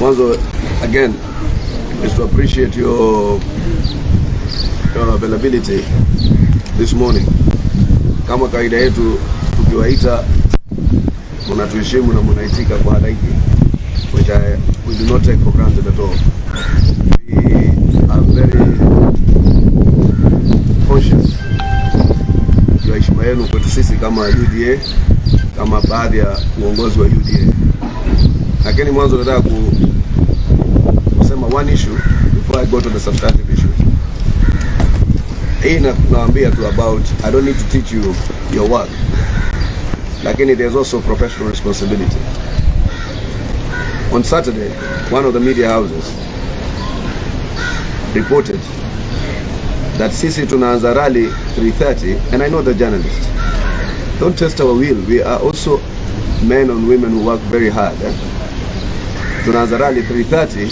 Mwanzo, again, is to appreciate your availability this morning. Kama kawaida yetu tukiwaita mnatuheshimu na mnaitika kwa halaiki, which we do not take for granted at all. We are very conscious ya heshima yenu kwetu sisi kama UDA, kama baadhi ya uongozi wa UDA. Lakini mwanzo nataka kusema one issue before I go to the substantive issue. Hii naambia tu about, I don't need to teach you your work, lakini there's also professional responsibility. On Saturday, one of the media houses reported that sisi tunaanza rally 3:30, and I know the journalists. Don't test our will. We are also men and women who work very hard. Tunaanza rally 3:30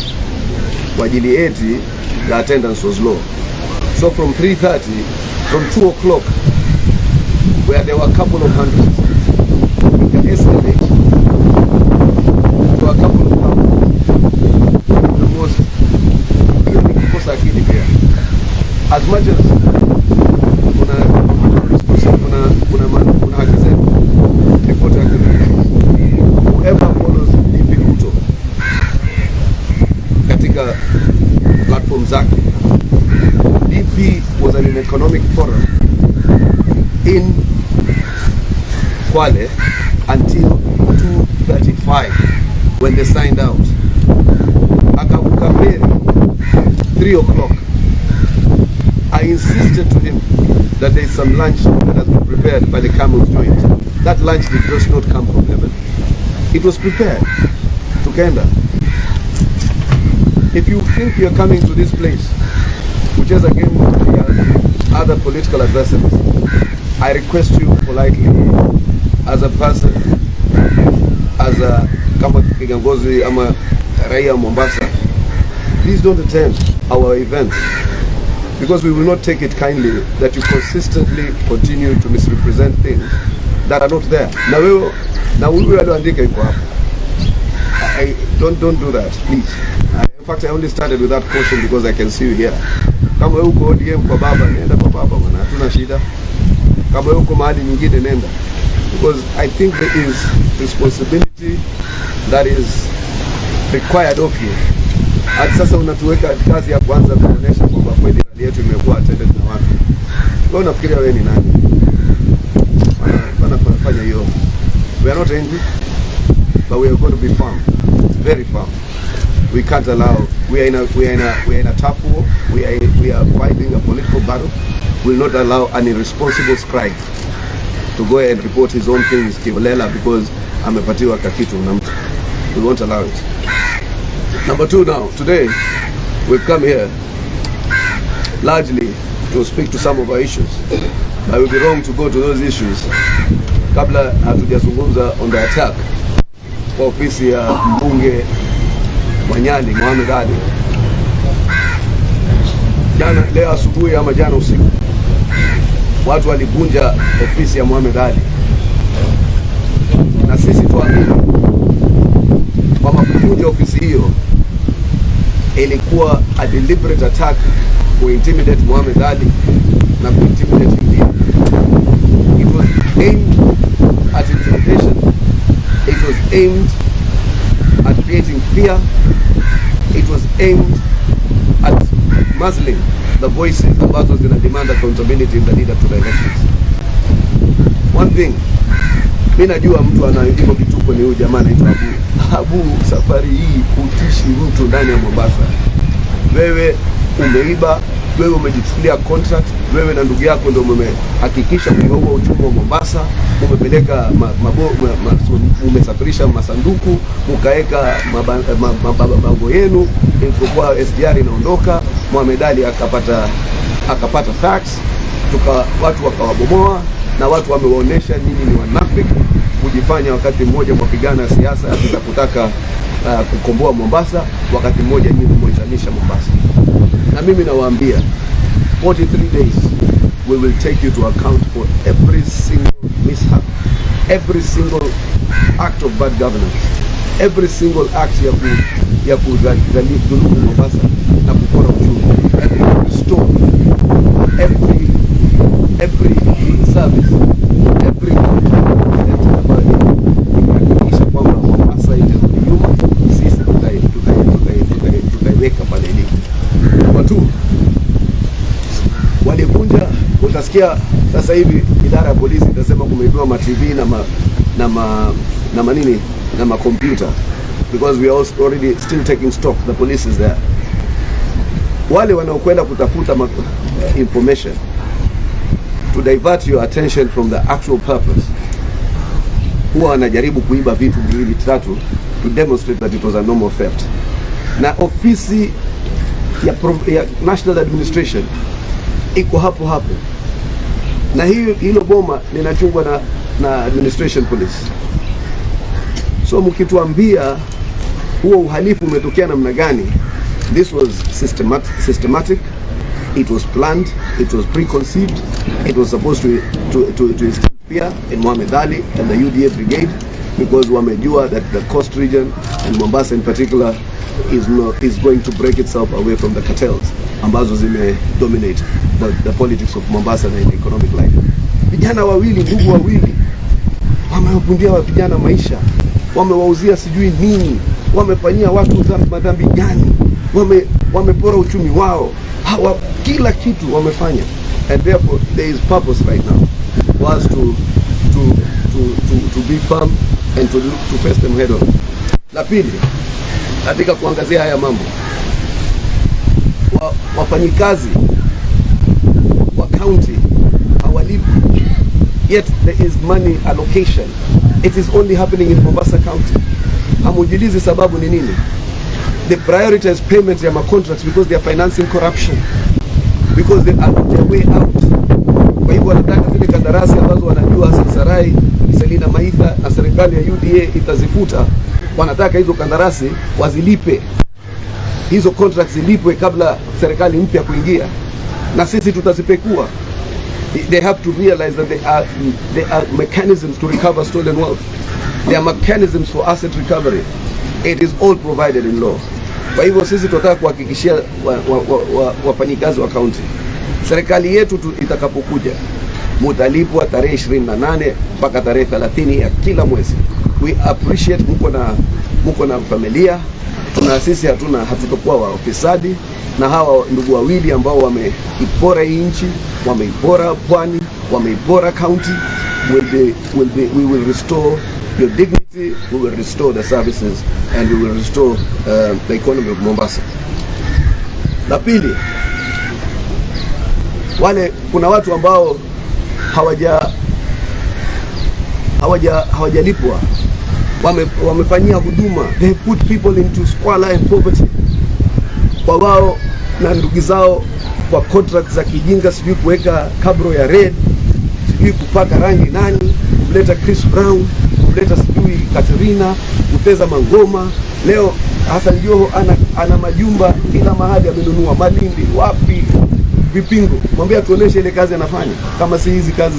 kwa ajili eti the attendance was low. So from 3:30, from 2 o'clock, where there were a couple of hundreds, we can escalate to a couple of thousands. The most, as much as kuna haki zetu, whoever follows Ruto katika platform zake. DP was an economic forum in Kwale until 2:35 when they signed out. Akavuka feri 3 o'clock. I insisted to him that there is some lunch that has been prepared by the Camel's Joint. That lunch did just not come from heaven. It was prepared. Tukenda. If you think you're coming to this place, which is again the other political adversaries, I request you politely, as a person, as a kama kiongozi ama raia Mombasa, please don't attend our events, because we will not take it kindly that you consistently continue to misrepresent things that are not there. Na wewe aliandika iko hapa. Don't do that, please. In fact, I only started with that caution because I can see you here. Kama wewe uko ODM kwa baba, nenda kwa baba bwana, hatuna shida. Kama wewe uko mahali nyingine nenda. Because I think there is responsibility that is required of you. Hadi sasa unatuweka kazi ya kwanza kuonesha kwamba kweli rally yetu imekuwa attended na watu. Wewe unafikiria wewe ni nani? Wanafanya hiyo. We are not angry, but we are going to be firm, very firm. We can't allow. We are in a tough war. We are fighting a political battle. We will not allow an irresponsible scribe to go and report his own things kiholela because amepatiwa kakitu na mtu. We won't allow it. Number 2 now, today we've come here largely to speak to some of our issues. But it would be wrong to go to those issues kabla hatujazungumza on the attack kwa ofisi ya mbunge Nyali Mohamed Ali. Jana leo asubuhi ama jana usiku watu walivunja ofisi ya Mohamed Ali, na sisi tuamini kwamba kuvunja ofisi hiyo ilikuwa a deliberate attack to intimidate Mohamed Ali na to intimidate India. It was aimed at intimidation. It was aimed at creating fear. It was aimed at muzzling the voices ambazo zina demand accountability in the lead up to the elections. One thing, mimi najua mtu anayejibu kituko ni huyu jamaa anaitwa Abu. Safari hii utishi mtu ndani ya Mombasa. Wewe umeiba, wewe umejichukulia contract, wewe na ndugu yako ndio mmehakikisha kuua uchumi wa Mombasa, umepeleka umesafirisha masanduku, mkaeka mabango yenu, ilikuwa SGR inaondoka, Mohamed Ali akapata facts, watu wakawabomoa, na watu wamewaonesha nini ni wanafiki kujifanya wakati mmoja mpigana siasa za kutaka kukomboa Mombasa, wakati mmoja nyinyi mmojanisha Mombasa. Na mimi nawaambia 43 days we will take you to account for every single mishap, every single act of bad governance, every single act ya ya kudhulumu Mombasa na kupora uchumi. And restore every service, every kuhakikisha kwamba Mombasa itarudi nyuma, sisi tutaiweka pale ilipo. Watu walivunja, utasikia sasa hivi idara ya polisi itasema kumeibiwa ma TV na ma computer, because we are already still taking stock. The police is there. Wale wanaokwenda kutafuta information to divert your attention from the actual purpose, huwa wanajaribu kuiba vitu viwili tatu to demonstrate that it was a normal theft. Na ofisi ya National Administration iko hapo, na hilo boma linachungwa na administration police. So mkituambia huo uhalifu umetokea namna gani, this was systematic, it was planned, it was preconceived, it was supposed to instill fear in Mohamed Ali and the UDA brigade, because wamejua that the coast region and Mombasa in particular is going to break itself away from the cartels ambazo zime dominate the politics of Mombasa and the economic life. Vijana wawili, ndugu wawili, wamewavundia vijana maisha, wamewauzia sijui nini, wamefanyia watu madhambi gani, wamepora uchumi wao, kila kitu wamefanya. And therefore there is purpose right now for us to be firm and to face them head on. La pili, katika kuangazia haya mambo, wafanyikazi wa county hawalipi, yet there is money allocation. It is only happening in Mombasa County. Hamujiulizi sababu ni nini? They prioritize payment ya contracts because they are financing corruption, because they are on their way out. Kwa hivyo wanataka zile kandarasi ambazo wanajua Hassan Sarai, Selina Maitha na serikali ya UDA itazifuta, wanataka hizo kandarasi wazilipe, hizo contracts zilipwe kabla serikali mpya kuingia, na sisi tutazipekua. They have to realize that there are mechanisms to recover stolen wealth. There are mechanisms for asset recovery. It is all provided in law. Kwa hivyo sisi tunataka kuhakikishia wafanyikazi wa county, serikali yetu itakapokuja, mutalipwa tarehe 28 mpaka tarehe 30 ya kila mwezi. We appreciate mko na familia, tuna sisi hatutokuwa waofisadi, na hawa ndugu wawili ambao wameipora hii nchi, wameipora pwani, wameipora county, we will restore your dignity, we will restore the services, and we will restore the economy of Mombasa. La pili, kuna watu ambao hawajalipwa, wamefanyia huduma, they put people into squalor and poverty, kwa wao na ndugu zao, kwa contracts za kijinga, sijui kuweka kabro ya red, sijui kupaka rangi nani, kuleta Chris Brown, kuleta sijui Katerina, kuteza mangoma. Leo Hassan Joho ana majumba kila mahali, amenunua Malindi, wapi, Vipingo. Mwambie tuoneshe ile kazi anafanya, kama si hizi kazi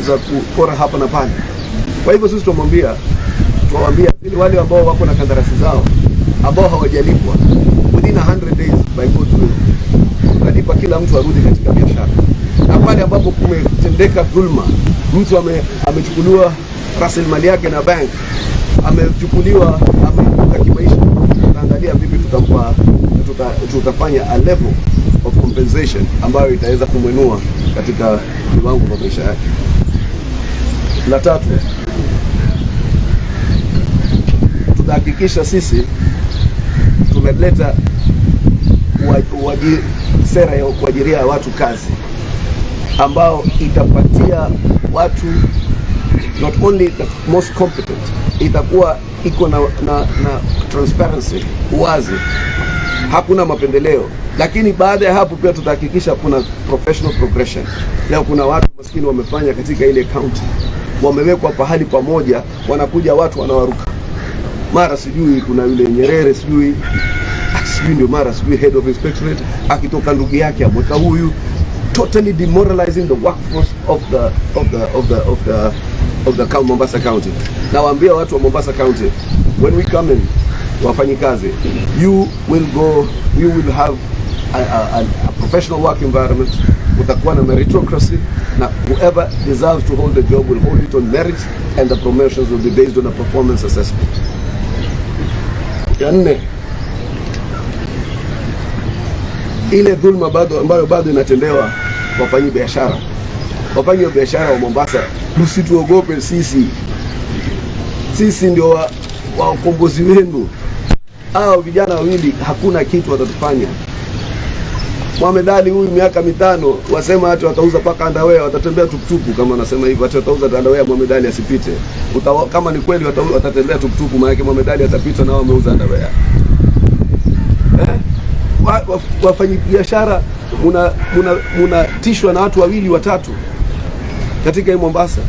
za kupora hapa na pale. Kwa hivyo sisi tuwaambia wale ambao wako na kandarasi zao ambao hawajalipwa, within 100 days by God's will, tutalipa kila mtu arudi katika biashara. Na pale ambapo kumetendeka dhulma, mtu amechukuliwa rasilimali yake na bank, amechukuliwa, ameibuka kimaisha, tutaangalia vipi tutafanya a level of compensation ambayo itaweza kumwenua katika viwango vya maisha yake. La tatu, tutahakikisha sisi tumeleta sera ya kuajiria watu kazi ambao itapatia watu not only the most competent, itakuwa iko na transparency, uwazi, hakuna mapendeleo. Lakini baada ya hapo pia tutahakikisha kuna professional progression. Leo kuna watu maskini wamefanya katika ile county, wamewekwa pahali pamoja, wanakuja watu wanawaruka, mara sijui kuna yule Nyerere sijui ndio, mara sijui head of inspectorate, akitoka ndugu yake amweka huyu, totally demoralizing the workforce of the Mombasa County. Na waambia watu wa Mombasa County, when we come in, wafanyikazi, you will have a professional work environment, utakuwa na meritocracy, na whoever deserves to hold the job will hold it on merit, and the promotions will be based on a performance assessment. Ya nne, ile dhulma ambayo bado inatendewa wafanyi biashara. Wafanyi biashara wa Mombasa, msituogope sisi. Sisi ndio wakombozi wenu. Hao vijana wawili hakuna kitu watatufanya. Mohamed Ali huyu miaka 5 wasema hata watauza paka underwear, watatembea tukutuku kama anasema hivyo, hata watauza underwear Mohamed Ali asipite. Kama ni kweli watatembea tukutuku, maana Mohamed Ali atapita na wao wameuza underwear. Wafanyi biashara munatishwa na watu wawili watatu katika hii Mombasa.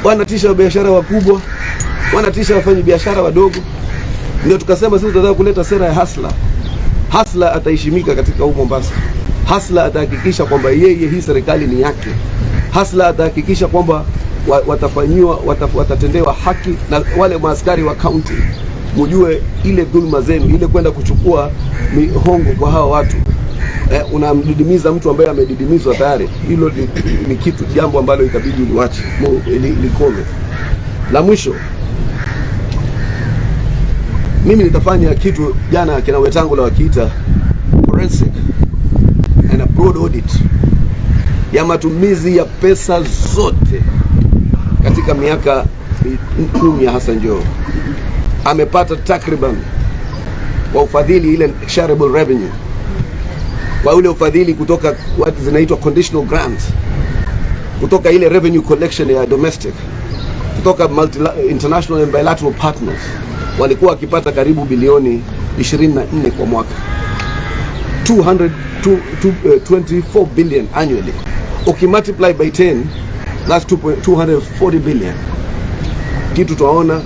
Wanatisha biashara wakubwa, wanatisha wafanyi biashara wadogo. Ndio tukasema sisi tunataka kuleta sera ya hasla. Hasla ataheshimika katika huu Mombasa. Hasla atahakikisha kwamba yeye hii serikali ni yake. Hasla atahakikisha kwamba watatendewa haki, na wale maaskari wa county mjue ile dhulma zenu, ile kwenda kuchukua mihongo kwa hawa watu. Unamdidimiza mtu ambaye amedidimizwa tayari. Hilo ni kitu jambo ambalo itabidi uliwache likome. La mwisho, mimi nitafanya kitu jana kina wetangu la wakiita forensic and a broad audit ya matumizi ya pesa zote katika miaka 10 ya Hassan Joho. Amepata takriban kwa ufadhili ile shareable revenue, kwa ule ufadhili kutoka what zinaitwa conditional grants, kutoka ile revenue collection ya domestic, kutoka international and bilateral partners, walikuwa wakipata karibu bilioni 24 kwa mwaka. 24 billion annually. Ukimultiply by 10, that's 240 billion. Kitu tunaona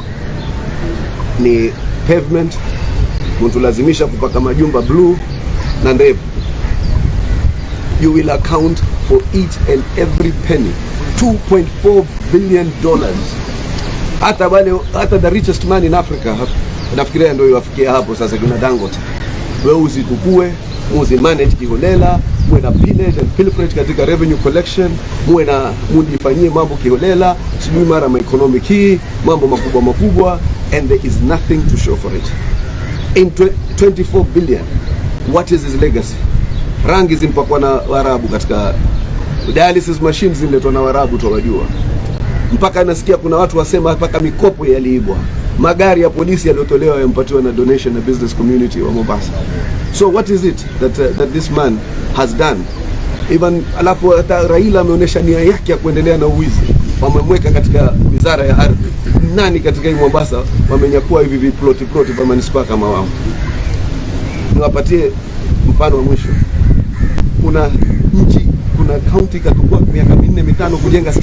ni pavement, mtulazimisha kupaka majumba blue na ndevu. You will account for each and every penny. 2.4 billion dollars. Hata the richest man in Africa, nafikiria ndio yafikia hapo sasa, kuna Dangote. Wewe usitukue, muzi manage kiholela, muwe na pillage and pilferage katika revenue collection, muwe na mudifanyie mambo kiholela, sijui mara economic hii, mambo makubwa, and there is nothing to show for it. In 24 billion, what is his legacy? Rangi zimpakwa na Waarabu, katika dialysis machines ziletwa na Waarabu tuwajua. Mpaka nasikia kuna watu wasema mpaka mikopo yaliibwa. Magari ya polisi yaliotolewa yampatiwa na donation na business community wa Mombasa. So what is it that this man has done? Even alafu hata Raila ameonyesha nia yake ya kuendelea na uwizi. Wamemweka katika wizara ya ardhi. Nani katika hii Mombasa wamenyakua hivi ploti kwa manispaa kama wao? Niwapatie mfano wa mwisho. Kuna county katukua miaka 4-5 kujenga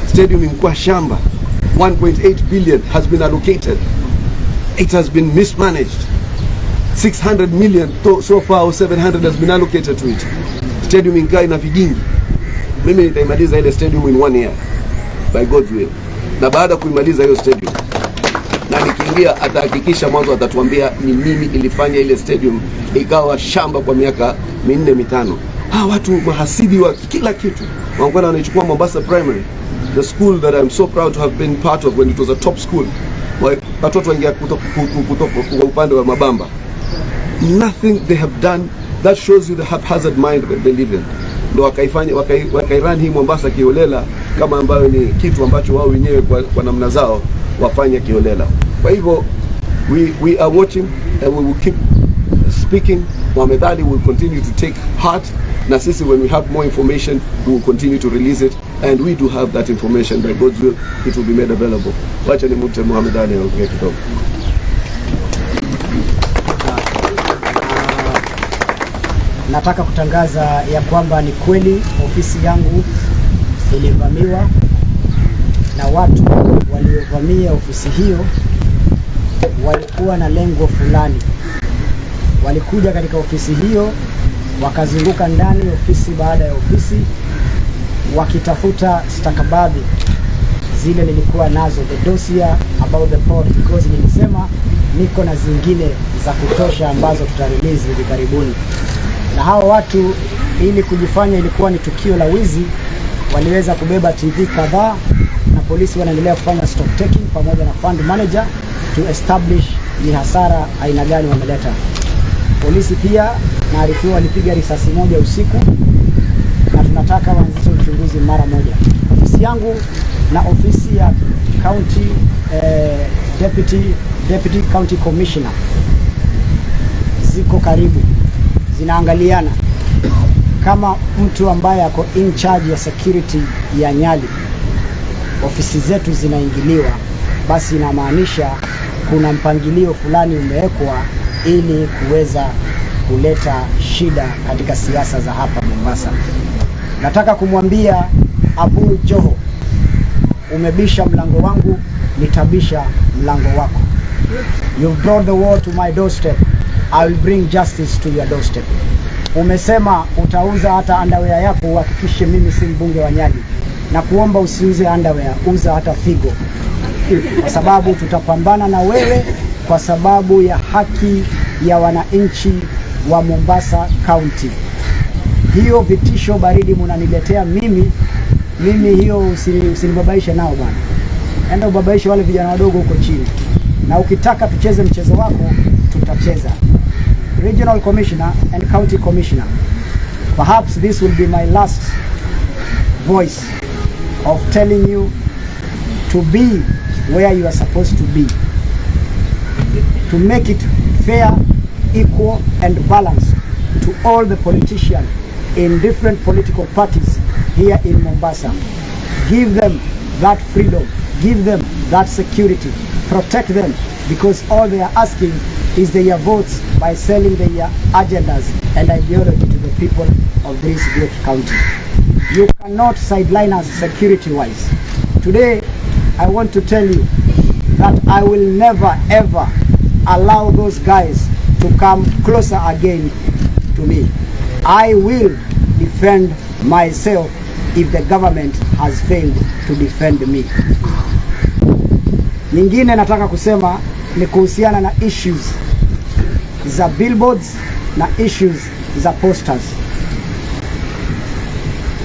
stadium imekuwa shamba. 1.8 billion has been allocated. It has been mismanaged. 600 million so far, or 700 has been allocated to it. Stadium inkai na vijingi. Mimi nitaimaliza ile stadium in 1 year by God's will. Na baada kuimaliza hiyo stadium, na nikiingia atahakikisha mwanzo atatuambia ni mimi ilifanya ile stadium ikawa shamba kwa miaka 4-5. Watu mahasidi wa kila kitu. Wangwana wanaichukua Mombasa Primary, the school that I'm so proud to have been part of when it was a top school. Watoto wengi kutoka upande wa Mabamba. Nothing they have done that shows you the haphazard mind that they live in. Ndio wakairun hii Mombasa kiholela, kama ambayo ni kitu ambacho wao wenyewe kwa namna zao wafanya kiholela. Kwa hivyo we are watching and we will keep speaking. Mohamed Ali will continue to take heart. Na sisi when we have more information, we will continue to release it, and we do have that information. By God's will, it will be made available. Wacha ni mute Mohamed Ali ongea kidogo. Nataka kutangaza ya kwamba ni kweli ofisi yangu ilivamiwa, na watu waliovamia ofisi hiyo walikuwa na lengo fulani. Walikuja katika ofisi hiyo, wakazunguka ndani ofisi baada ya ofisi, wakitafuta stakabadhi zile nilikuwa nazo, the dossier about the port, because nilisema niko na zingine za kutosha ambazo tutarelease hivi karibuni. Na hao watu, ili kujifanya ilikuwa ni tukio la wizi, waliweza kubeba TV kadhaa, na polisi wanaendelea kufanya stock taking pamoja na fund manager to establish ni hasara aina gani wameleta. Polisi pia naarifiwa walipiga risasi moja usiku, na tunataka waanzishe uchunguzi mara moja. Ofisi yangu na ofisi ya county deputy county commissioner ziko karibu, zinaangaliana. Kama mtu ambaye ako in charge ya security ya Nyali ofisi zetu zinaingiliwa, basi inamaanisha kuna mpangilio fulani umewekwa ili kuweza kuleta shida katika siasa za hapa Mombasa. Nataka kumwambia Abu Joho, umebisha mlango wangu, nitabisha mlango wako. You've brought the war to my doorstep, I will bring justice to your doorstep. Umesema utauza hata underwear yako, uhakikishe mimi si mbunge wa Nyali. Na kuomba usiuze underwear, uza hata figo. Kwa sababu tutapambana na wewe kwa sababu ya haki ya wananchi wa Mombasa County. Hiyo vitisho baridi mnaniletea mimi hiyo usinibabaishe nao bwana. Enda ubabaishe wale vijana wadogo huko chini. Na ukitaka tucheze mchezo wako, tutacheza. Regional Commissioner and County Commissioner, perhaps this will be my last voice of telling you to be where you are supposed to be, to make it fair, equal and balanced to all the politicians in different political parties here in Mombasa. Give them that freedom, give them that security, protect them, because all they are asking is their votes by selling their agendas and ideology to the people of this great county. You cannot sideline us security-wise. Today, I want to tell you that I will never ever allow those guys to come closer again to me. I will defend myself if the government has failed to defend me. Nyingine nataka kusema ni kuhusiana na issues za billboards na issues za posters.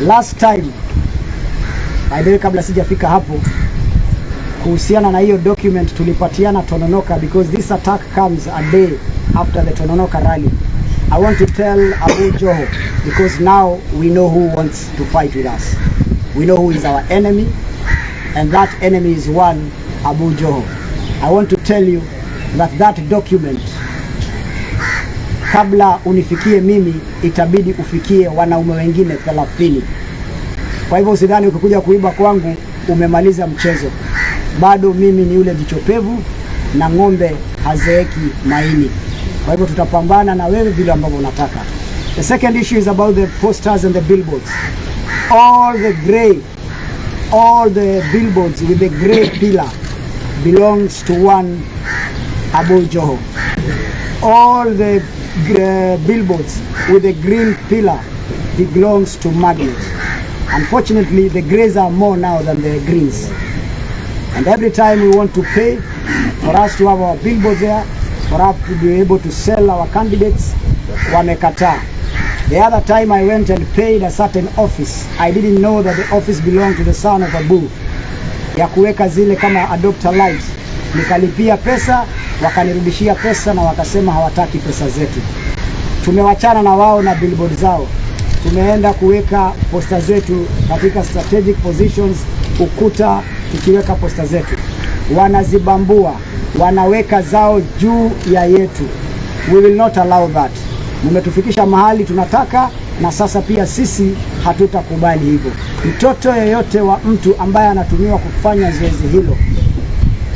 Last time, by the way, kabla sijafika hapo, kuhusiana na hiyo document tulipatiana Tononoka, because this attack comes a day after the Tononoka rally. I want to tell Abu Joho, because now we know who wants to fight with us. We know who is our enemy, and that enemy is one Abu Joho. I want to tell you that document, kabla unifikie mimi, itabidi ufikie wanaume wengine 30. Kwa hivyo usidhani ukikuja kuiba kwangu umemaliza mchezo. Bado mimi ni yule jicho pevu na ng'ombe hazeeki maini. Kwa hivyo tutapambana na wewe vile ambavyo unataka. The second issue is about the posters and the billboards. All the billboards with the grey pillar belongs to one Abu Joho. All the billboards with the green pillar belongs to Magnet. Unfortunately, the greys are more now than the greens. And every time we want to pay for us to have our billboards there, for us to be able to sell our candidates, wamekataa. The other time I went and paid a certain office, I didn't know that the office belonged to the son of Abu, ya kuweka zile kama adopter lives. Nikalipia pesa, wakanirudishia pesa na wakasema hawataki pesa zetu. Tumewachana na wao na billboard zao. Tumeenda kuweka posta zetu katika strategic positions, ukuta tukiweka posta zetu. Wanazibambua, wanaweka zao juu ya yetu. We will not allow that. Mmetufikisha mahali tunataka, na sasa pia sisi hatutakubali hivyo. Mtoto yeyote wa mtu ambaye anatumiwa kufanya zoezi hilo,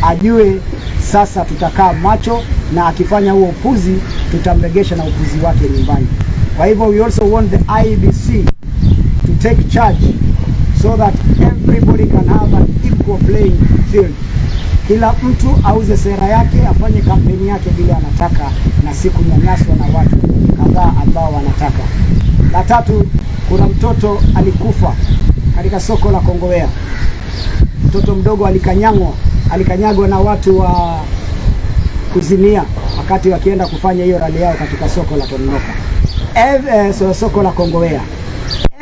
ajue sasa tutakaa macho, na akifanya huo upuzi tutamregesha na upuzi wake nyumbani. Kwa hivyo we also want the IEBC to take charge so that everybody can have an equal playing field. Kila mtu auze sera yake, afanye kampeni yake vile anataka, na si kunyanyaswa na watu kadhaa ambao wanataka. La tatu, kuna mtoto alikufa katika soko la Kongowea. mtoto mdogo alikanyagwa na watu wa kuzimia wakati wakienda kufanya hiyo rally yao katika soko la Tononoka, soko la Kongowea.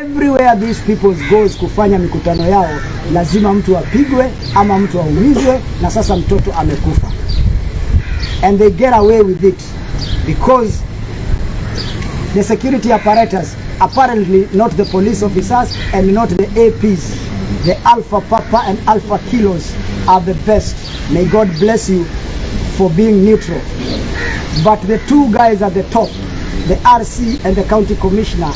Everywhere these people goes kufanya mikutano yao, lazima mtu apigwe ama mtu aumizwe, na sasa mtoto amekufa. And they get away with it because the security apparatus, apparently not the police officers and not the APs, the Alpha Papa and Alpha Kilos are the best. May God bless you for being neutral. But the two guys at the top, the RC and the county commissioner,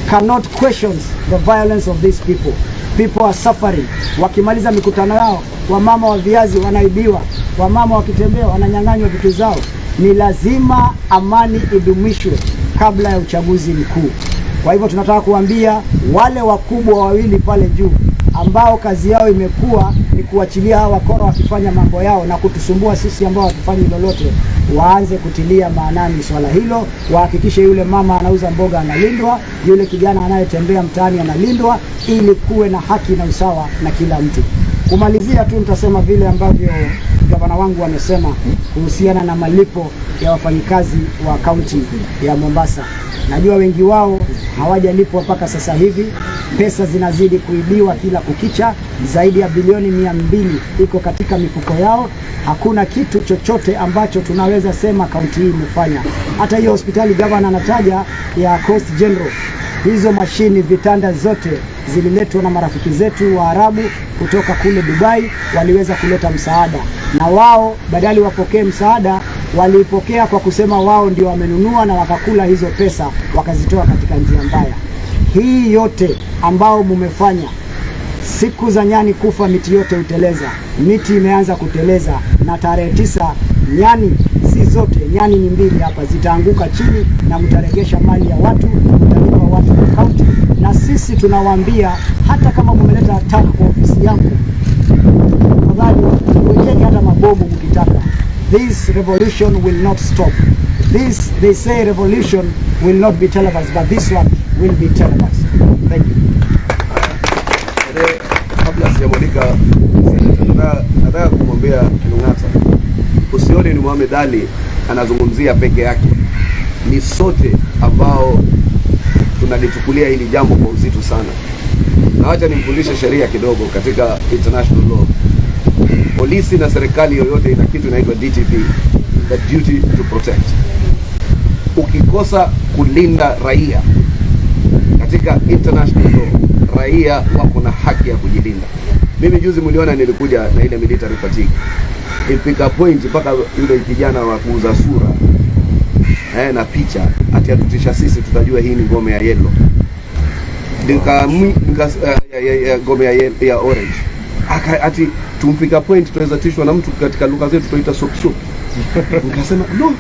cannot question the violence of these people. People are suffering. Wakimaliza mikutano yao, wamama wa viazi wanaibiwa, wamama wakitembea wananyang'anywa vitu zao. Ni lazima amani idumishwe kabla ya uchaguzi mkuu. Kwa hivyo tunataka kuambia wale wakubwa wawili pale juu ambao kazi yao imekuwa ni kuachilia hawa wakora wakifanya mambo yao na kutusumbua sisi ambao hatufanyi lolote, waanze kutilia maanani swala hilo. Wahakikishe yule mama anauza mboga analindwa, yule kijana anayetembea mtaani analindwa, ili kuwe na haki na usawa na kila mtu. Kumalizia tu nitasema vile ambavyo gavana wangu wamesema kuhusiana na malipo ya wafanyikazi wa kaunti ya Mombasa. Najua wengi wao hawajalipwa mpaka sasa hivi. Pesa zinazidi kuibiwa kila kukicha. Zaidi ya bilioni 200 iko katika mifuko yao. Hakuna kitu chochote ambacho tunaweza sema kaunti hii imefanya. Hata hiyo hospitali gavana anataja ya Coast General, hizo mashini, vitanda zote zililetwa na marafiki zetu wa Arabu kutoka kule Dubai. Waliweza kuleta msaada, na wao badali wapokee msaada, walipokea kwa kusema wao ndio wamenunua, na wakakula hizo pesa wakazitoa katika njia mbaya. Hii yote ambao mumefanya, siku za nyani kufa miti yote uteleza. Miti imeanza kuteleza, na tarehe 9 nyani, si zote, nyani ni 2 hapa, zitaanguka chini na mtaregesha mali ya watu, mtalipa watu wa county. Na sisi tunawaambia, hata kama mumeleta attack kwa ofisi yangu, tafadhali wekeni hata mabomu mkitaka. This revolution will not stop. This, they say revolution will not be televised, but this one will be televised. Thank you. Kabla sijamulika, nataka kumwambia Kenyatta, usione ni Mohamed Ali anazungumzia peke yake. Ni sote ambao tunalichukulia hili jambo kwa uzito sana. Na wacha nimfundishe sheria kidogo katika international law. Polisi na serikali yoyote ina kitu inaitwa DTP, the duty to protect. Ukikosa kulinda raia katika international law, raia wako na haki ya kujilinda. Mimi juzi mliona nilikuja na ile military fatigue. Ifika point mpaka yule kijana wa kuuza sura na picha ati atutisha sisi tutajua hii ni ngome ya yellow. Ngome ya orange. Ati tumfika point tunaweza tishwa na mtu katika lugha zetu tunaita soup. Nikasema no,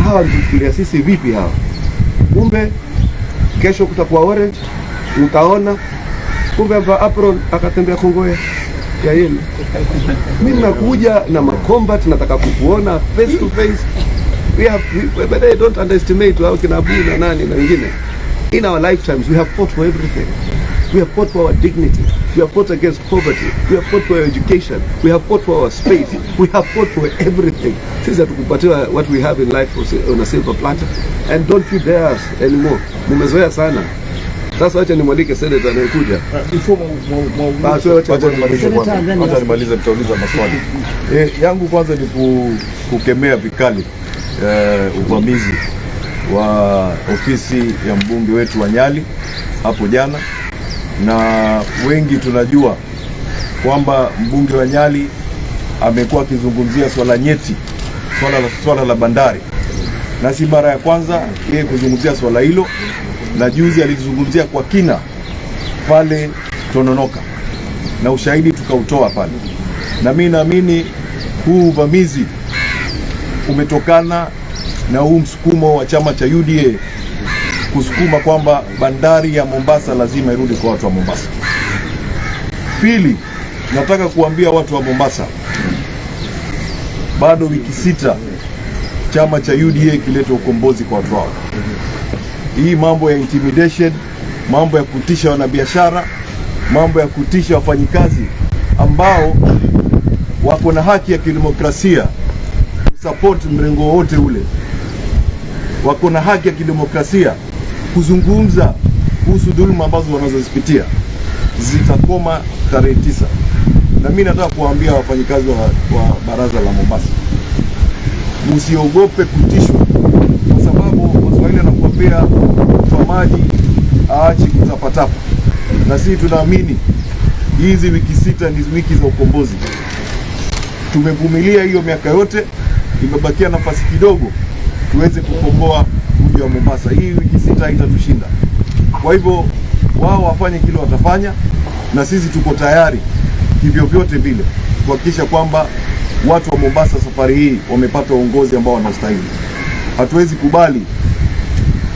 hawa tukilia sisi vipi hawa? Kumbe kesho kutakuwa orange, utaona. Kumbe hapa apron akatembea Kongowea ya yellow. Mimi nakuja na makomba, tunataka kukuona face to face. But they don't underestimate how kina Abu na nani na wengine. In our lifetimes we have fought for everything. We have fought for our dignity. We have fought against poverty. We have fought for our education. We have fought for our space. We have fought for everything. Sisi hatukupatia what we have in life on a silver platter. And don't you dare us anymore. Mumezoea sana. Sasa acha nimwalike senator anayekuja. Acha nimalize tutauliza maswali. Yangu kwanza ni kukemea vikali uvamizi wa ofisi ya mbunge wetu wa Nyali hapo jana, na wengi tunajua kwamba mbunge wa Nyali amekuwa akizungumzia swala nyeti, swala la bandari, na si mara ya kwanza yeye kuzungumzia swala hilo, na juzi alizungumzia kwa kina pale Tononoka na ushahidi tukautoa pale. Na mimi naamini huu uvamizi umetokana na huu msukumo wa chama cha UDA kusukuma kwamba bandari ya Mombasa lazima irudi kwa watu wa Mombasa. Pili, nataka kuambia watu wa Mombasa, bado wiki 6 chama cha UDA kileta ukombozi kwa watu wao. Hii mambo ya intimidation, mambo ya kutisha wanabiashara, mambo ya kutisha wafanyikazi ambao wako na haki ya kidemokrasia support mrengo wote ule, wako na haki ya kidemokrasia kuzungumza kuhusu dhuluma ambazo wanazozipitia, zitakoma tarehe 9. Na mimi nataka kuambia wafanyikazi wa baraza la Mombasa, msiogope kutishwa, kwa sababu Waswahili wanakuambia kwa maji aachi kutapatapa, na sisi tunaamini hizi wiki 6 ni wiki za ukombozi. Tumevumilia hiyo miaka yote, imebakia nafasi kidogo tuweze kukomboa mji wa Mombasa. Hii wiki 6 haitatushinda. Kwa hivyo wao wafanye kile watafanya, na sisi tuko tayari hivyo vyote vile kuhakikisha kwamba watu wa Mombasa safari hii wamepata uongozi ambao wanastahili. Hatuwezi kubali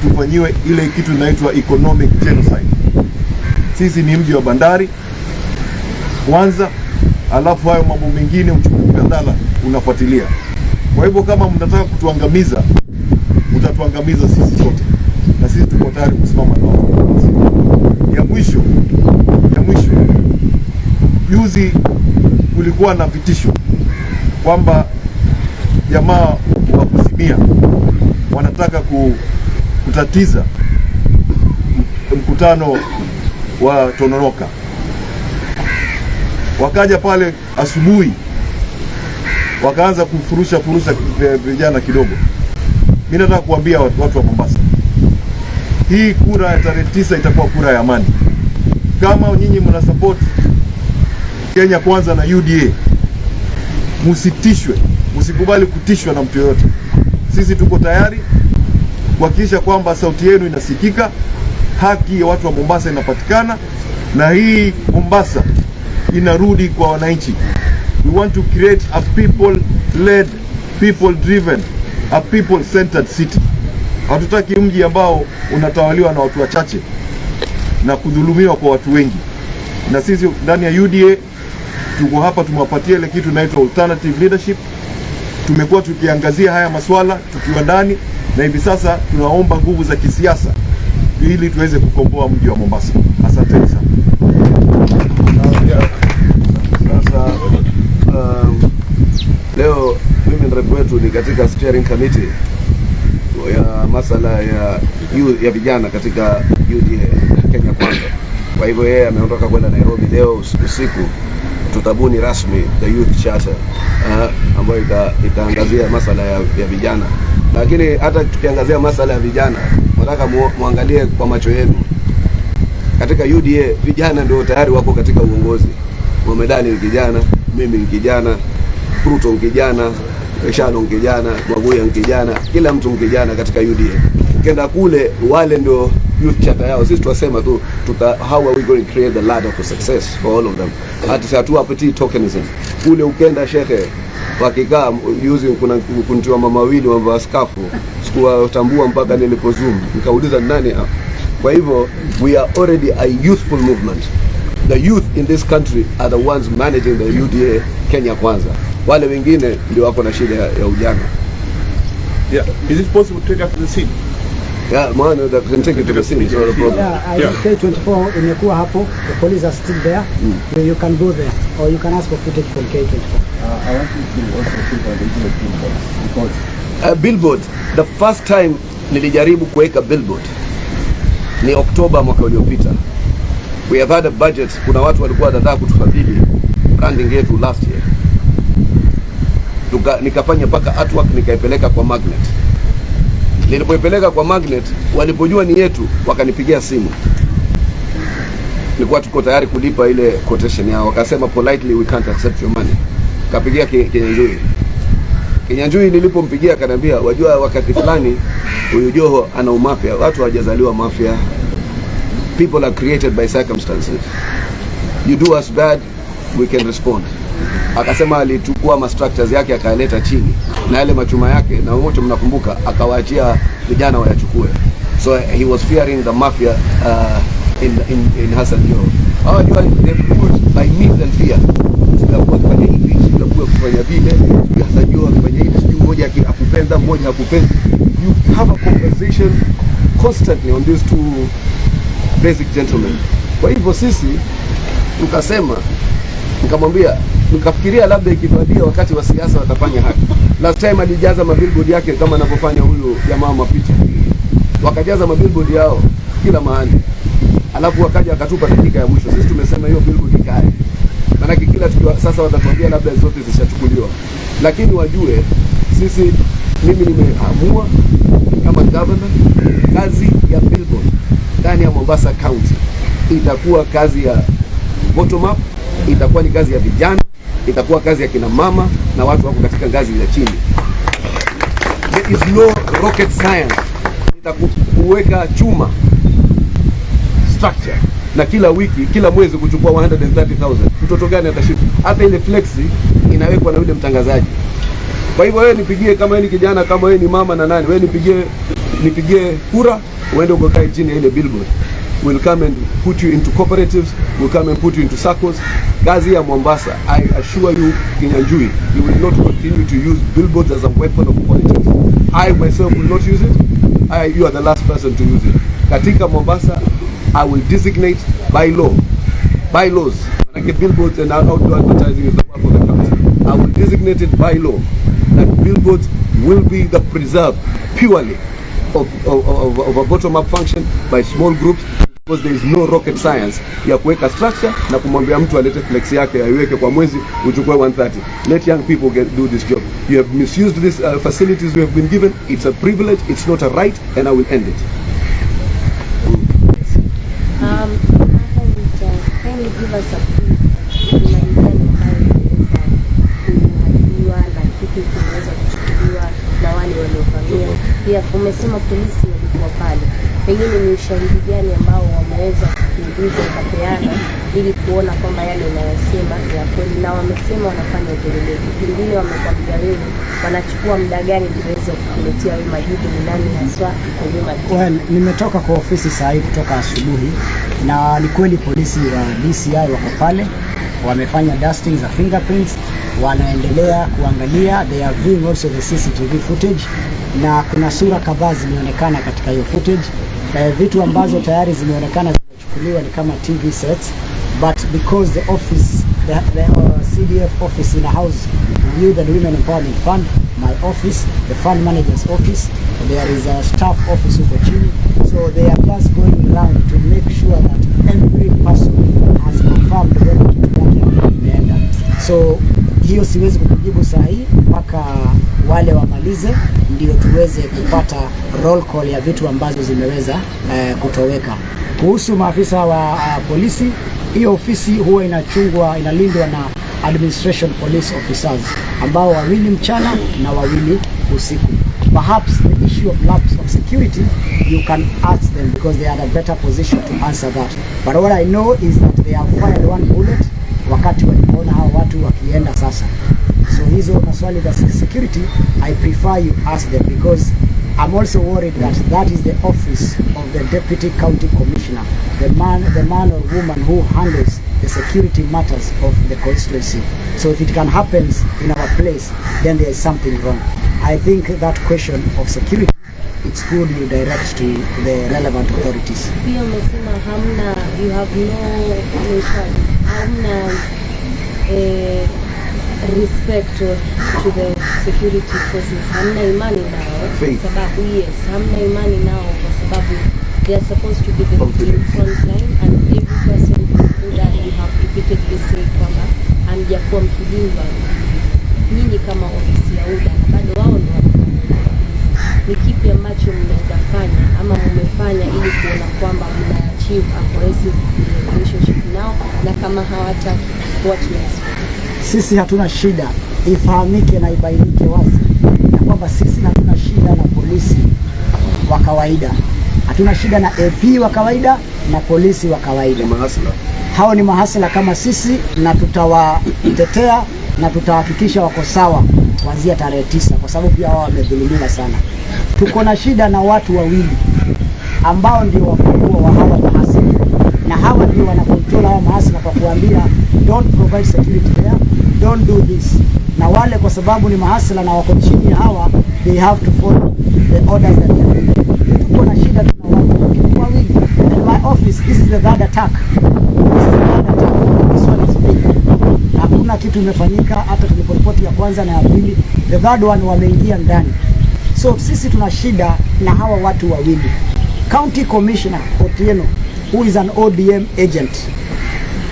tufanyiwe ile kitu inaitwa economic genocide. Sisi ni mji wa bandari kwanza, alafu hayo mambo mengine uchukuzi kadhala unafuatilia. Kwa hivyo kama mnataka kutuangamiza, mtatuangamiza sisi sote, na sisi tuko tayari kusimama na wao. Ya mwisho, juzi kulikuwa na vitisho kwamba jamaa wa kusimia wanataka kutatiza mkutano wa Tonoroka. Wakaja pale asubuhi wakaanza kufurusha vijana kidogo. Mimi nataka kuambia watu wa Mombasa, hii kura ya tarehe 9 itakuwa kura ya amani. Kama nyinyi mna support Kenya Kwanza na UDA, msitishwe, msikubali kutishwa na mtu yoyote. Sisi tuko tayari kuhakikisha kwamba sauti yenu inasikika, haki ya watu wa Mombasa inapatikana, na hii Mombasa inarudi kwa wananchi. We want to create a people-led, people-driven, a people-centered city. Hatutaki mji ambao unatawaliwa na watu wachache na kudhulumiwa kwa watu wengi. Na sisi ndani ya UDA tuko hapa, tumewapatia ile kitu inaitwa alternative leadership. Tumekuwa tukiangazia haya masuala tukiwa ndani, na hivi sasa tunaomba nguvu za kisiasa ili tuweze kukomboa mji wa Mombasa. Asante sana. Sasa leo mimi ndio wetu ni katika steering committee ya masala ya vijana katika UDA Kenya Kwanza. Kwa hivyo yeye ameondoka kwenda Nairobi leo usiku. Tutabuni rasmi the youth charter ambayo itaangazia masala ya vijana. Lakini hata tukiangazia masala ya vijana, nataka muangalie kwa macho yenu. Katika UDA vijana ndio tayari wako katika uongozi. Wamedani ni kijana, mimi ni kijana, Ruto ni kijana, Shalo ni kijana, Maguya ni kijana, kila mtu ni kijana katika UDA. Ukienda kule wale ndio youth charter yao. Sisi tunasema tu how are we going to create the ladder for success for all of them. Hata hatuwapatii tokenism. Kule ukenda shehe wakikaa using kuntiwa mama wawili wamevaa skafu, sikuwatambua mpaka nilipozoom nikauliza nani hapa. Kwa hivyo we are already a youthful movement. The youth in this country are the ones managing the UDA Kenya Kwanza. Wale wengine ndio wako na shida ya ujana. Yeah, is it possible to take us to the scene? Yeah, man, that can take it to the scene. It's not a problem. Yeah, K24 imekuwa hapo. The police are still there. You can go there, or you can ask for footage from K24. I want you to also put a little billboard, because billboard, the first time nilijaribu kuweka billboard ni Oktoba mwaka uliopita. We have had a budget. Kuna watu walikuwa wanataka kutufadhili branding yetu last year. Nikafanya paka artwork, nikaipeleka kwa magnet. Nilipoipeleka kwa magnet, walipojua ni yetu wakanipigia simu. Nilikuwa tuko tayari kulipa ile quotation yao, wakasema politely we can't accept your money. Kapigia Kenyanjui nilipompigia akaniambia, wajua wakati fulani huyu Joho ana umafia. Watu hawajazaliwa mafia. People are created by circumstances. You do us bad, we can respond. Akasema alichukua ma structures yake akaleta chini na yale machuma yake, na wote mnakumbuka, akawaachia vijana wayachukue. So he was fearing the mafia in Hassan Joho. Hawajua they put by means and fear. Sitakuwa kufanya hivi, sitakuwa kufanya vile, Hassan Joho akifanya hivi, sijui mmoja akupenda, mmoja hakupendi. You have a conversation constantly on these two basic gentlemen. Kwa hivyo sisi tukasema Nikamwambia, nikafikiria labda ikiwadia wakati wa siasa watafanya haki. Last time alijaza mabillboard yake kama anavyofanya huyu jamaa mapicha. Wakajaza mabillboard yao kila mahali. Alafu wakaja akatupa dakika ya mwisho. Sisi tumesema hiyo billboard ikae. Maana kila tukiwa sasa watatuambia labda zote zishachukuliwa. Lakini wajue sisi, mimi nimeamua kama governor, kazi ya billboard ndani ya Mombasa County itakuwa kazi ya bottom up, itakuwa ni kazi ya vijana, itakuwa kazi ya kina mama na watu wako katika ngazi ya chini. There is no rocket science. Nitakuweka chuma structure na kila wiki, kila mwezi kuchukua 130,000. Mtoto gani atashinda? Hata ile flexi inawekwa na yule mtangazaji. Kwa hivyo wewe nipigie, kama wewe ni kijana, kama wewe ni mama na nani, wewe nipigie kura, uende ukae chini ya ile billboard. We'll come and put you into cooperatives, we'll come and put you into circles. Kazi ya Mombasa, I assure you, Kinyanjui, you will not continue to use billboards as a weapon of politics. I myself will not use it. You are the last person to use it. Katika Mombasa, I will designate bylaws. Like billboards and outdoor advertising is the work of the council. I will designate it by law that billboards will be the preserve purely of a bottom-up function by small groups, because there is no rocket science ya kuweka structure na kumwambia mtu alete flex yake aiweke kwa mwezi uchukue 130. Let young people do this job. You have misused these facilities we have been given. It's a privilege, it's not a right, and I will end it. Can you give us a na wale waliovamia? Pia umesema polisi walikuwa pale, pengine ni ushahidi gani ambao wameweza kuuliza ukapeana ili kuona kwamba yale unayosema ni ya kweli? Na wamesema wanafanya upelelezi, pengine wamekwambia wewe wanachukua muda gani kuweza kukuletea wewe majibu ni nani haswa kwa hiyo? Well, nimetoka kwa ofisi saa hii kutoka asubuhi, na ni kweli polisi wa DCI wako pale, wamefanya dusting za fingerprints, wanaendelea kuangalia, they are viewing also the CCTV footage, na kuna sura kadhaa zimeonekana katika hiyo footage. Vitu ambazo tayari zimeonekana zimechukuliwa ni kama TV sets, but because the office, the CDF office in a house, Youth and Women Empowerment Fund, my office, the fund manager's office, there is a staff office huko chini, so they are just going around to make sure that every person has confirmed whether kitu yake imeenda. So hiyo siwezi kukujibu saa hii mpaka wale wamalize ndio tuweze kupata roll call ya vitu ambazo zimeweza kutoweka. Kuhusu maafisa wa polisi, hiyo ofisi huwa inalindwa na administration police officers ambao wawili mchana na wawili usiku. Perhaps the issue of lapse of security, you can ask them because they are in a better position to answer that. But what I know is that they have fired one bullet wakati walipoona hao watu wakienda sasa. So hizo maswali za security, I prefer you ask them, because I'm also worried that is the office of the Deputy County Commissioner, the man or woman who handles the security matters of the constituency. So if it can happen in our place, then there is something wrong. I think that question of security, it's good you direct to the relevant authorities. Pia umesema hamna, you have no hamna respect to the security forces, hamna imani nao kwa sababu hamna imani nao kwa sababu they are supposed to be the front line, and every person that you have repeatedly said kwamba hamjakuwa mkilinda nyinyi kama ofisi ya UDA na bado wao ndio ni kipi ambacho mnaweza fanya ama mmefanya ili kuona kwamba mna achieve a cohesive relationship nao, na kama hawataki what next? Sisi hatuna shida, ifahamike na ibainike wazi na kwamba sisi hatuna shida na polisi wa kawaida, hatuna shida na AP wa kawaida na polisi wa kawaida. Hao ni mahasla kama sisi, na tutawatetea na tutahakikisha wako sawa kuanzia tarehe 9, kwa sababu pia wao wamedhulumiwa sana. Tuko na shida na watu wawili ambao ndio wakubwa wa hawa mahasla, na hawa ndio wanakontrol hawa mahasla kwa kuambia don't provide security there, don't do this. Na wale kwa sababu ni mahasla na wako chini hawa, they have to follow the orders that they are given. Tuko na shida na watu wawili. In my office, this is the third attack. This is the third attack. This one is big. hakuna kitu imefanyika, hata tuliporipoti ya kwanza na ya pili, the third one wameingia ndani. So sisi tuna shida na hawa watu wawili. County Commissioner Otieno, who is an ODM agent,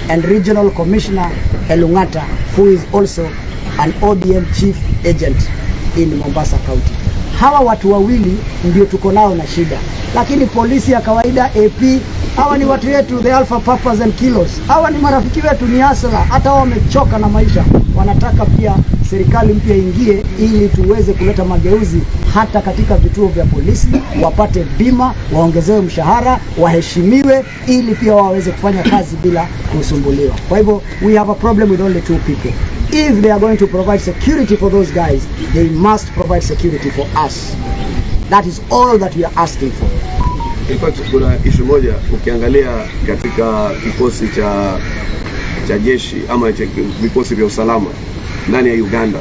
and Regional Commissioner Elungata, who is also an ODM chief agent in Mombasa County. Hawa watu wawili ndio tuko nao na shida. Lakini polisi ya kawaida, AP, hawa ni watu wetu, the alpha papas and kilos. Hawa ni marafiki wetu, ni asla. Hata wao wamechoka na maisha. Wanataka pia serikali mpya ingie ili tuweze kuleta mageuzi hata katika vituo vya polisi, wapate bima, waongezewe mshahara, waheshimiwe ili pia waweze kufanya kazi bila kusumbuliwa. Kwa hivyo we have a problem with only two people. If they are going to provide security for those guys, they must provide security for us. That is all that we are asking for. In fact, kuna issue moja ukiangalia katika kikosi cha jeshi ama vikosi vya usalama ndani ya Uganda,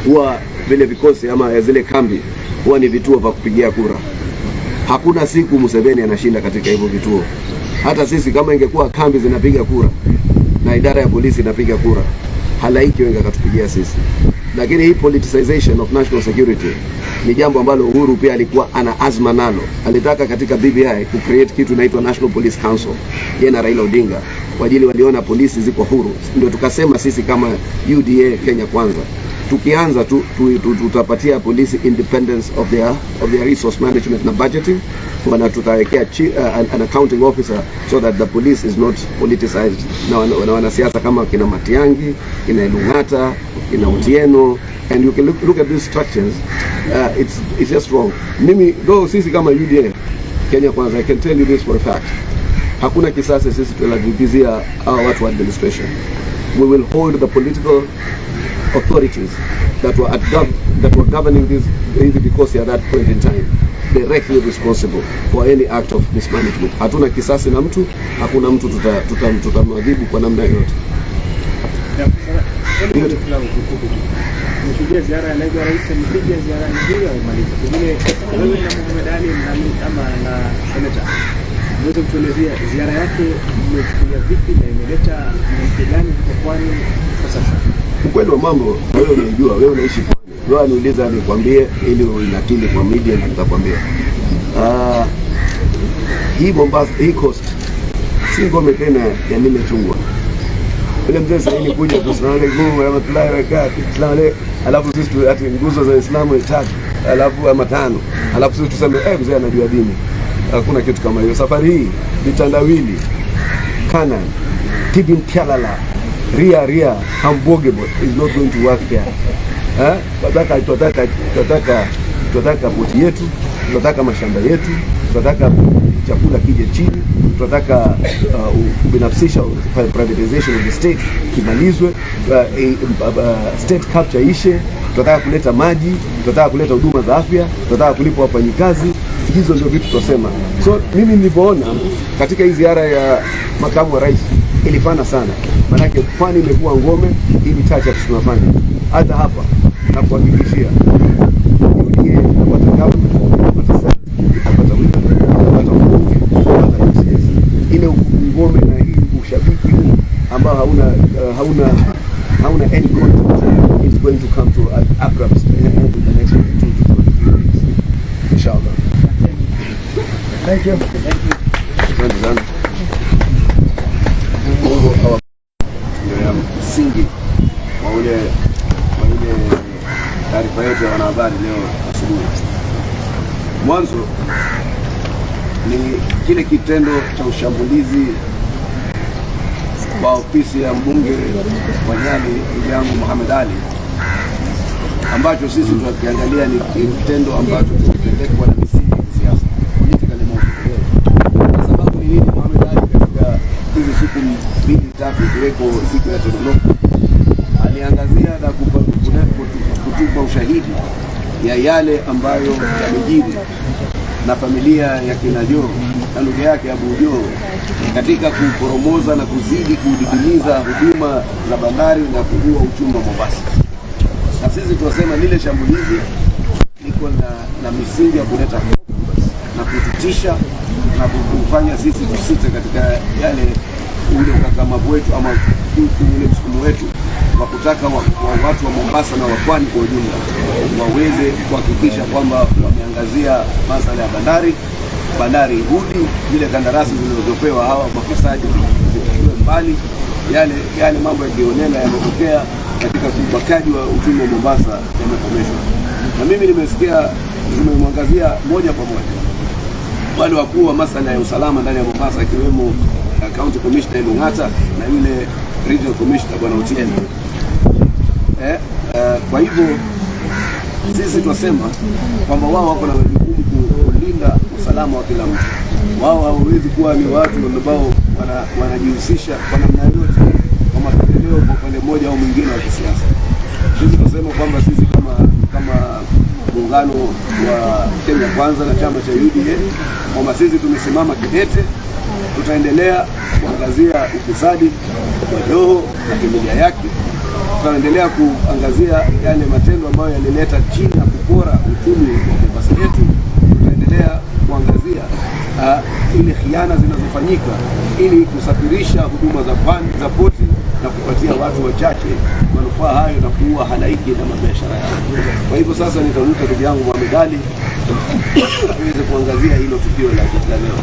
huwa vile vikosi ama zile kambi huwa ni vituo vya kupigia kura. Hakuna siku Museveni anashinda katika hivyo vituo. Hata sisi kama ingekuwa kambi zinapiga kura na idara ya polisi inapiga kura, halaiki wengi akatupigia sisi. Lakini hii politicization of national security ni jambo ambalo Uhuru pia alikuwa ana azma nalo. Alitaka katika BBI ku create kitu inaitwa National Police Council, yeye na Raila Odinga, kwa ajili waliona polisi ziko huru. Ndio tukasema sisi kama UDA Kenya Kwanza, tukianza tutapatia polisi independence of their resource management na budgeting, na tutawekea an accounting officer so that the police is not politicized na wanasiasa kama kina Matiangi, kina Elungata, kina Otieno. And you can look at these structures. It's just wrong. Mimi though sisi kama UDA Kenya Kwanza, I can tell you this for a fact. Hakuna kisasi sisi tunalipizia hawa watu wa administration. We will hold the political authorities that were governing this because at that point in time directly responsible for any act of mismanagement. Hatuna kisasi na mtu, hakuna mtu tutamwadhibu kwa namna yoyote. Mshuhudia ziara ya naibu rais, mpiga ziara ndio imaliza. Pengine wewe na Mohamed Ali ama na seneta, mweze kutuelezea ziara yake imechukulia vipi na imeleta mwanzo gani kwa Pwani kwa sasa? Ukweli wa mambo, wewe unajua, wewe unaishi Pwani. Wewe aniuliza nikwambie ili unakili kwa media na nitakwambia. Hii Mombasa, hii coast si ngome tena ya lile chungwa. Ile mzee sasa ni kuja kusalamu alaykum wa rahmatullahi wa barakatuh. Salamu alaykum. Alafu sisi ati nguzo za Uislamu tatu, alafu ama tano. Alafu sisi tuseme mzee anajua dini. Hakuna kitu kama hiyo. Safari hii vitandawili, Kana, Tibin Tialala, Ria, Hamburgable is not going to work here. Tunataka poti yetu, tunataka mashamba yetu, tunataka chakula kije chini, tunataka kubinafsisha privatization of the state kimalizwe, state capture ishe, tunataka kuleta maji, tunataka kuleta huduma za afya, tunataka kulipa wafanyikazi. Hizo ndio vitu tunasema. So mimi nilipoona katika hii ziara ya makamu wa rais ilifana sana, manake Pwani imekuwa ngome hii michache tunafanya. Hata hapa na kuhakikishia UDA watakapo watasema itapata wito, itapata mbunge, itapata MCS. Ile ngome na hii ushabiki huu ambao hauna any content is going to come to an abrupt end in the next 2 to 3 days. Inshallah. Thank you. Asante sana. Ndio msingi wa ule taarifa yetu ya wanahabari leo asubuhi. Mwanzo ni kile kitendo cha ushambulizi kwa ofisi ya mbunge wa Nyali yangu Mohamed Ali, ambacho sisi tunakiangalia ni kitendo ambacho kilitendekwa na misingi ya siasa, politically motivated. Kwa sababu ni nini Mohamed Ali katika hizi siku 2-3 kuweko siku ya Tononoka aliangazia na kutupa ushahidi ya yale ambayo yamejiri na familia ya kina Joho na ndugu yake Abu Joho katika kuporomoza na kuzidi kudidimiza huduma za bandari na kuua uchumi wa Mombasa. Na sisi tunasema lile shambulizi liko na misingi ya kuleta na kututisha na kufanya sisi tusite katika yale ule ukakamavu wetu ama ule msukumo wetu wa kutaka watu wa Mombasa na wa Pwani kwa ujumla waweze kuhakikisha kwamba wameangazia masuala ya bandari hudi, zile kandarasi zilizopewa hawa mafisadi zikiwe mbali, yale mambo ya kionela yametokea katika ubakaji wa uchumi wa Mombasa yamekomeshwa. Na mimi nimesikia tumemwangazia moja kwa moja wale wakuu wa masuala ya usalama ndani ya Mombasa, ikiwemo County Commissioner Ngata na yule Regional Commissioner Bwana Otieno. Kwa hivyo sisi tunasema kwamba wao wako na jukumu kulinda usalama wa kila mtu. Wao hawawezi kuwa ni watu ambao wanajihusisha kwa namna yote kwa mapendeleo kwa upande mmoja au mwingine wa kisiasa. Sisi tunasema kwamba sisi kama muungano wa Kenya Kwanza na chama cha UDA kwamba sisi tumesimama kidete, tutaendelea kuangazia ufisadi wa Joho na familia yake. Tutaendelea kuangazia yale matendo ambayo yalileta chini ya kupora uchumi wa Mombasa yetu. Tutaendelea kuangazia ile khiana zinazofanyika ili kusafirisha huduma za poti na kupatia watu wachache manufaa hayo na kuua halaiki na mabiashara yao. Kwa hivyo sasa nitaruka ndugu yangu Mohamed Ali aweze kuangazia hilo tukio la leo.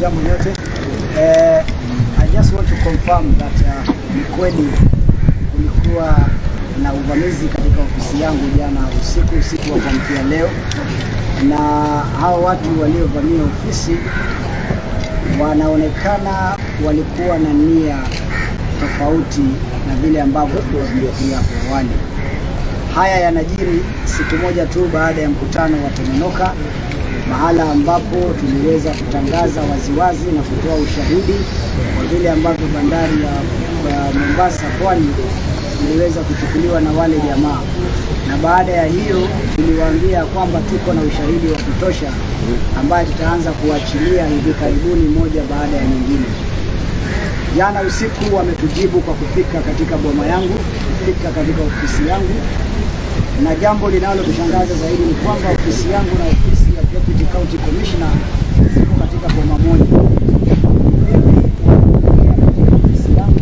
Jambo yote. I just want to confirm that ni kweli kulikuwa na uvamizi katika ofisi yangu jana usiku wa kuamkia leo, na hao watu waliovamia ofisi wanaonekana walikuwa na nia tofauti na vile ambavyo tulifikiria hapo awali. Haya yanajiri siku moja tu baada ya mkutano wa Tononoka, mahala ambapo tuliweza kutangaza waziwazi na kutoa ushahidi kwa vile ambavyo bandari ya Mombasa Pwani iliweza kuchukuliwa na wale jamaa. Na baada ya hiyo tuliwaambia kwamba tuko na ushahidi wa kutosha ambaye tutaanza kuachilia hivi karibuni moja baada ya nyingine. Jana usiku wametujibu kwa kufika katika boma yangu, kufika katika ofisi yangu, na jambo linalotushangaza zaidi ni kwamba ofisi yangu na ofisi ya Deputy County Commissioner ziko katika boma moja. Ofisi yangu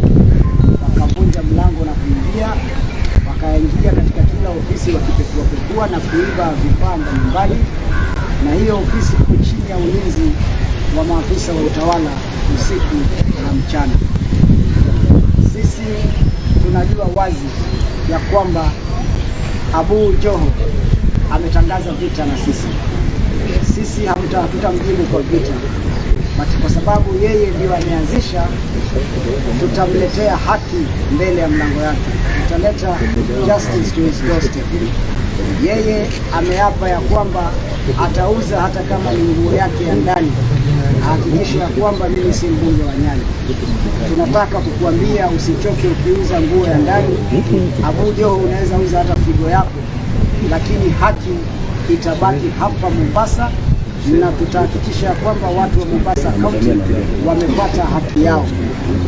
wakavunja mlango na kuingia, wakaingia katika kila ofisi wakipekua na kuiba vifaa mbalimbali, na hiyo ofisi iko chini ya ulinzi wa maafisa wa utawala usiku na mchana. Sisi tunajua wazi ya kwamba Abu Joho ametangaza vita na sisi hatutamjibu kwa vita, kwa sababu yeye ndio ameanzisha. Tutamletea haki mbele ya mlango yake, tutaleta justice to his doorstep. Yeye ameapa ya kwamba atauza hata kama ni nguo yake ya ndani, hakikisha ya kwamba mimi si mbunge wa Nyali. Tunataka kukuambia usichoke ukiuza nguo ya ndani. Abu Joho, unaweza uza hata pigo yako, lakini haki itabaki hapa Mombasa, na tutahakikisha kwamba watu wa Mombasa County wamepata haki yao.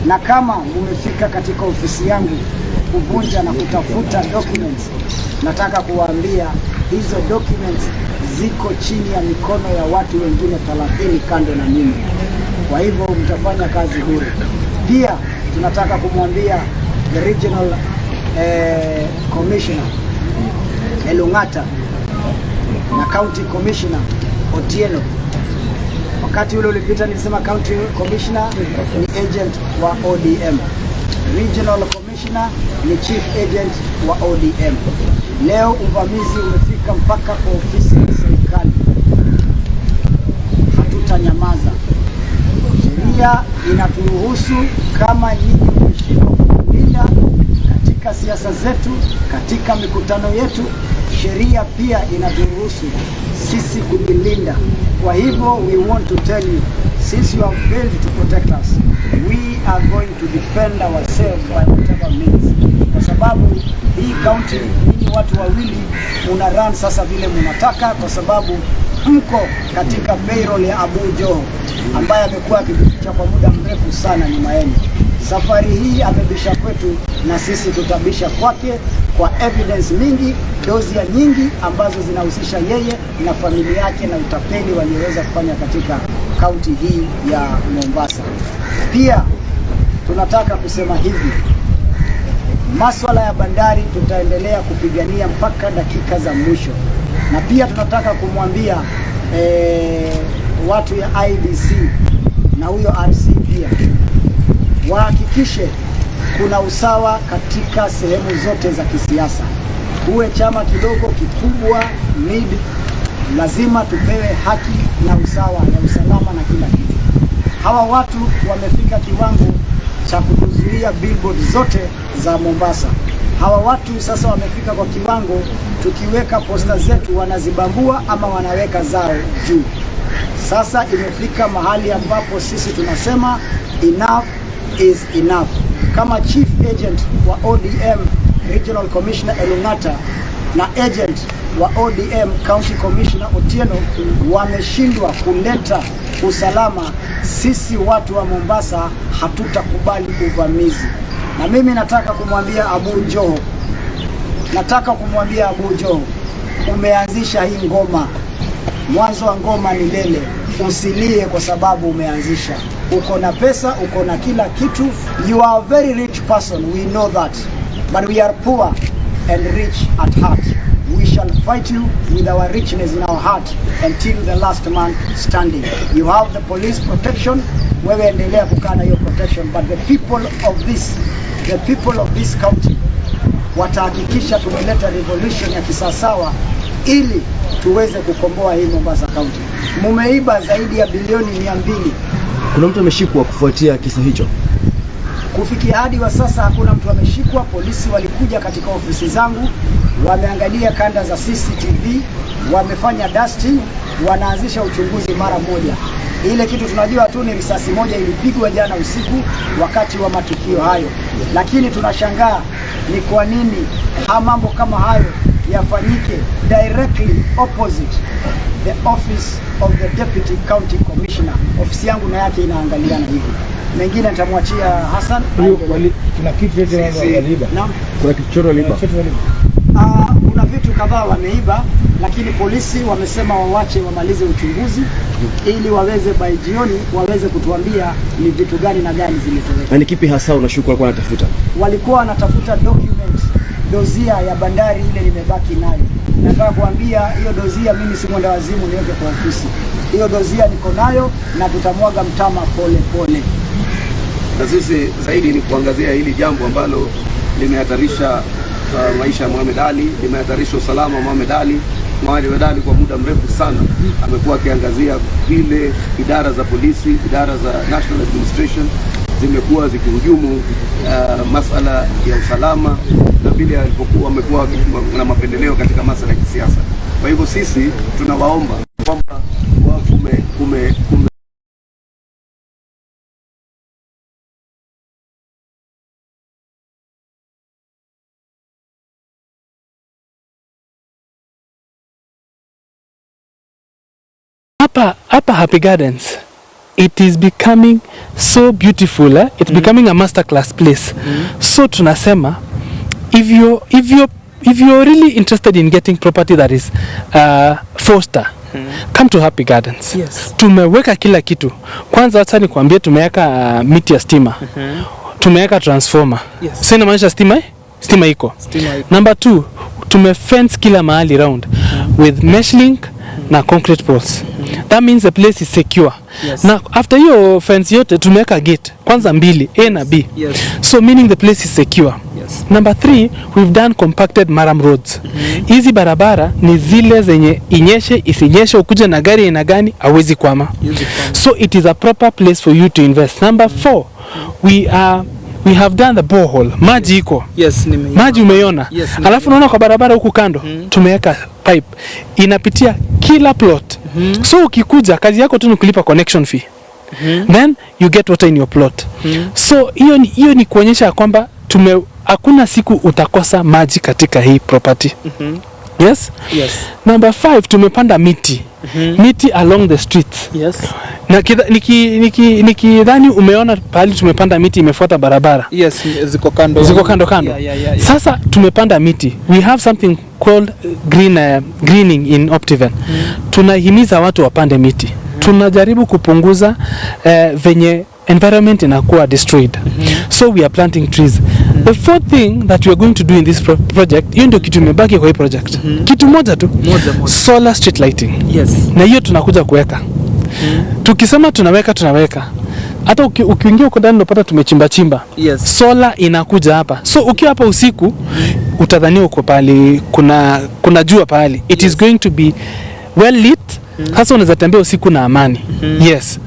Na kama umefika katika ofisi yangu kuvunja na kutafuta documents, nataka kuwaambia hizo documents ziko chini ya mikono ya watu wengine 30 kando na mimi. Kwa hivyo mtafanya kazi bure. Pia tunataka kumwambia the regional commissioner Ngata na county commissioner Otieno. Wakati ule ulipita nilisema county commissioner ni agent wa ODM, regional commissioner ni chief agent wa ODM. Leo uvamizi umefika mpaka kwa ofisi ya serikali. Hatutanyamaza. Sheria inaturuhusu kama nyinyi mheshimiwa kulinda katika siasa zetu, katika mikutano yetu, sheria pia inaturuhusu sisi kujilinda. Kwa hivyo we want to tell you, since you have failed to protect us, we are going to defend ourselves by whatever means. Kwa sababu hii county ni watu wawili una run sasa vile mnataka, kwa sababu mko katika payroll ya Abu Joho ambaye amekuwa akijificha kwa muda mrefu sana nyuma yenu. Safari hii amebisha kwetu na sisi tutabisha kwake kwa evidence mingi, dozia nyingi ambazo zinahusisha yeye na familia yake na utapeli walioweza kufanya katika kaunti hii ya Mombasa. Pia tunataka kusema hivi, masuala ya bandari tutaendelea kupigania mpaka dakika za mwisho, na pia tunataka kumwambia watu ya IDC na huyo RC pia wahakikishe kuna usawa katika sehemu zote za kisiasa. Uwe chama kidogo, kikubwa, mid, lazima tupewe haki na usawa ya usalama na kila kitu. Hawa watu wamefika kiwango cha kutuzuia billboard zote za Mombasa. Hawa watu sasa wamefika kwa kiwango, tukiweka posta zetu wanazibambua ama wanaweka zao juu. Sasa imefika mahali ambapo sisi tunasema enough is enough. Kama chief agent wa ODM Regional Commissioner Elungata na agent wa ODM County Commissioner Otieno wameshindwa kuleta usalama, sisi watu wa Mombasa hatutakubali uvamizi. Na mimi nataka kumwambia Abu Joho, umeanzisha hii ngoma, mwanzo wa ngoma ni lele, usilie kwa sababu umeanzisha. Uko na pesa, uko na kila kitu, you are a very rich person, we know that, but we are poor and rich at heart. We shall fight you with our richness in our heart until the last man standing. You have the police protection, wewe endelea kukaa na hiyo protection, but the people of this county watahakikisha tumeleta revolution ya kisawasawa ili tuweze kukomboa hii Mombasa County. Mumeiba zaidi ya bilioni 200. Kuna mtu ameshikwa kufuatia kisa hicho? Kufikia hadi wa sasa hakuna mtu ameshikwa. Polisi walikuja katika ofisi zangu, wameangalia kanda za CCTV, wamefanya dusting, wanaanzisha uchunguzi mara moja. Ile kitu tunajua tu ni risasi moja ilipigwa jana usiku wakati wa matukio hayo, lakini tunashangaa ni kwa nini mambo kama hayo yafanyike directly opposite the office of the Deputy County Commissioner. Ofisi yangu na yake inaangaliana hivi. Mengine nitamwachia Hassan. Kuna kitu yote waliiba. Naam. Kuna kitu waliiba. Kuna vitu kadhaa wameiba, lakini polisi wamesema wawache wamalize uchunguzi ili waweze by jioni waweze kutuambia ni vitu gani na gani zimetoweka. Na ni kipi hasa unashuku walikuwa wanatafuta? Walikuwa wanatafuta document, dozia ya bandari ile nimebaki nayo. Nataka kuambia hiyo dozia mimi si mwenda wazimu niweke kwa ofisi. Hiyo dozia niko nayo na tutamwaga mtama pole pole. Na sisi zaidi ni kuangazia hili jambo ambalo limehatarisha maisha ya Mohamed Ali, limehatarisha usalama wa Mohamed Ali. Mohamed Ali kwa muda mrefu sana amekuwa akiangazia vile idara za polisi, idara za National Administration zimekuwa zikihujumu masala ya usalama na vile alipokuwa amekuwa na mapendeleo katika masala ya kisiasa. Kwa hivyo sisi tunawaomba kwamba Hapa Happy Gardens, it is becoming so beautiful, it's becoming a masterclass place. So tunasema if you're really interested in getting property that is foster, come to Happy Gardens. Yes. Tumeweka kila kitu. Kwanza hata nikwambie tumeweka miti ya stima. Tumeweka transformer. Yes. Sasa inamaanisha stima iko. Number 2, tumefence kila mahali round with mesh link na concrete poles. That means the place is secure. Yes. Now after hiyo fence yote tumeweka gate kwanza 2, A na B. Yes. So meaning the place is secure. Yes. Number 3, we've done compacted maram roads. Hizi barabara ni zile zenye inyeshe isinyeshe ukuje na gari ina gani hawezi kwama. So it is a proper place for you to invest. Number 4, we have done the borehole. Maji iko. Yes, maji umeiona. Yes, alafu unaona kwa barabara huku kando tumeweka pipe inapitia kila plot. So ukikuja kazi yako tu ni kulipa connection fee. Then you get water in your plot. So hiyo ni kuonyesha kwamba hakuna siku utakosa maji katika hii property. Yes? Yes. Number 5, tumepanda miti. Miti along the streets. Yes. Na nikidhani umeona pahali tumepanda miti imefuata barabara. Yes, ziko kando. Yeah. Sasa tumepanda miti. We have something called greening in Optiven. Tunahimiza watu wapande miti. Tunajaribu kupunguza venye environment inakuwa destroyed. So we are planting trees. The fourth thing that we are going to do in this project, hiyo ndio kitu imebaki kwa hii project. Kitu moja tu. Solar street lighting. Yes. Na hiyo tunakuja kuweka. Tukisema tunaweka. Hata ukiingia huko ndani unapata tumechimba. Yes. Solar inakuja hapa. So ukiwa hapa usiku utadhani uko pale kuna jua pale. It is going to be well lit. Hasa unaweza tembea usiku na amani. Yes.